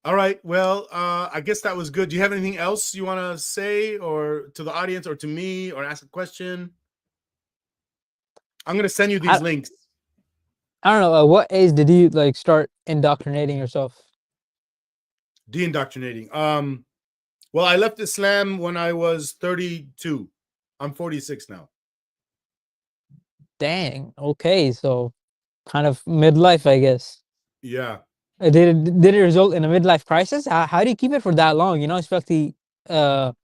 All right. Well, I guess that was good. Do you have anything else you want to say, or to the audience, or to me, or ask a question? I'm going to send you these I, links. I don't know. What age did you like start indoctrinating yourself? De-indoctrinating. Well, I left Islam when I was 32. I'm 46 now. Dang. Okay, so kind of midlife, I guess. Yeah. Did it result in a midlife crisis? How do you keep it for that long? Especially uh, Well,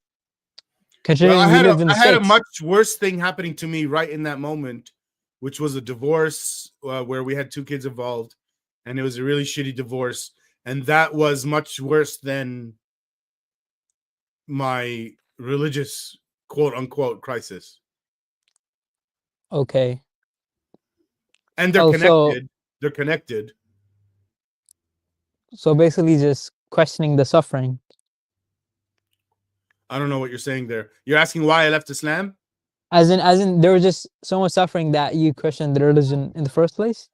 considering you lived in the I had a States. much worse thing happening to me right in that moment, which was a divorce where we had 2 kids involved, and it was a really shitty divorce, and that was much worse than my religious quote unquote crisis. Okay. And they're Oh, so connected. They're connected. so basically just questioning the suffering. I don't know what you're saying there. You're asking why I left Islam? As in there was just so much suffering that you questioned the religion in the first place.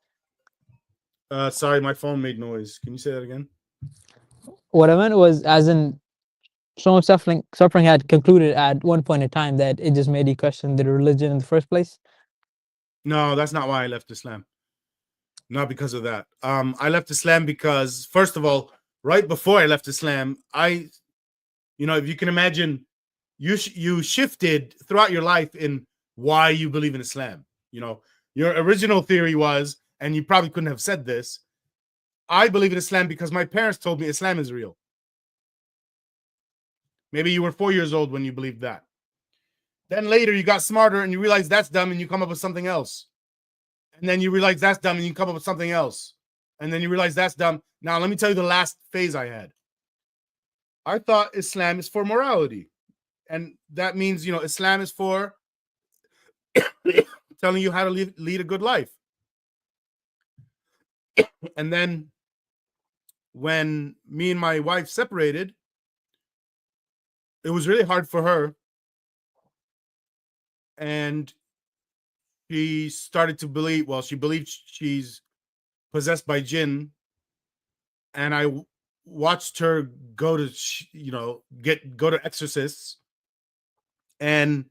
Sorry, my phone made noise. Can you say that again? What I meant was as in so much suffering had concluded at one point in time that it just made you question the religion in the first place. No, that's not why I left Islam. Not because of that. I left Islam because, first of all, right before I left Islam, if you can imagine, you shifted throughout your life in why you believe in Islam. Your original theory was, and you probably couldn't have said this, I believe in Islam because my parents told me Islam is real. Maybe you were 4 years old when you believed that. Then later you got smarter and you realize that's dumb and you come up with something else. And then you realize that's dumb and you come up with something else. And then you realize that's dumb. Now, let me tell you the last phase I had. I thought Islam is for morality. And that means, Islam is for telling you how to lead a good life. And then when me and my wife separated, it was really hard for her. And she started to believe, well, she believed she's possessed by Jinn. And I watched her go to, go to exorcists. And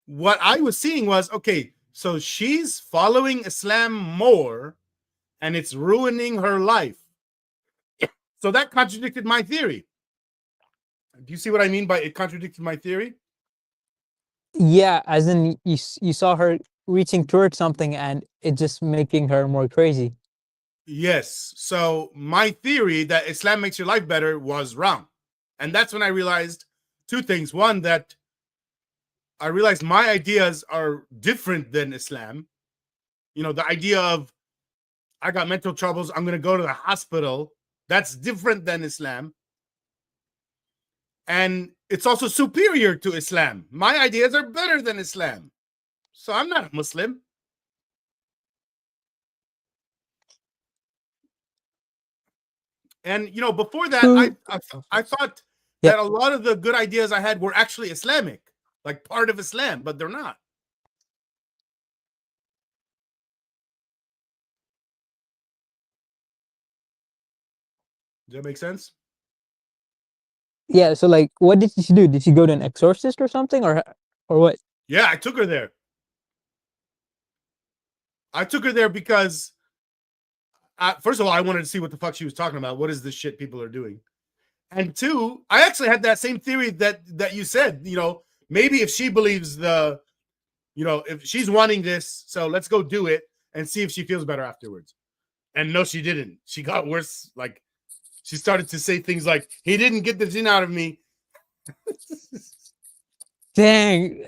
what I was seeing was, okay, so she's following Islam more and it's ruining her life. So that contradicted my theory. Do you see what I mean by it contradicted my theory? Yeah, as in you saw her reaching towards something and it just making her more crazy. Yes. So my theory that Islam makes your life better was wrong. And that's when I realized 2 things. One, that I realized my ideas are different than Islam. The idea of I got mental troubles, I'm going to go to the hospital. That's different than Islam. And it's also superior to Islam. My ideas are better than Islam. So I'm not a Muslim. And before that, I thought Yeah. that a lot of the good ideas I had were actually Islamic, like part of Islam, but they're not. Does that make sense? Yeah, so like what did she do? Did she go to an exorcist or something or what? Yeah, I took her there. I took her there because, first of all, I wanted to see what the fuck she was talking about. What is this shit people are doing? And 2, I actually had that same theory that you said. Maybe if she believes if she's wanting this, so let's go do it and see if she feels better afterwards. And no, she didn't. She got worse. Like, she started to say things like, he didn't get the Jinn out of me. Dang.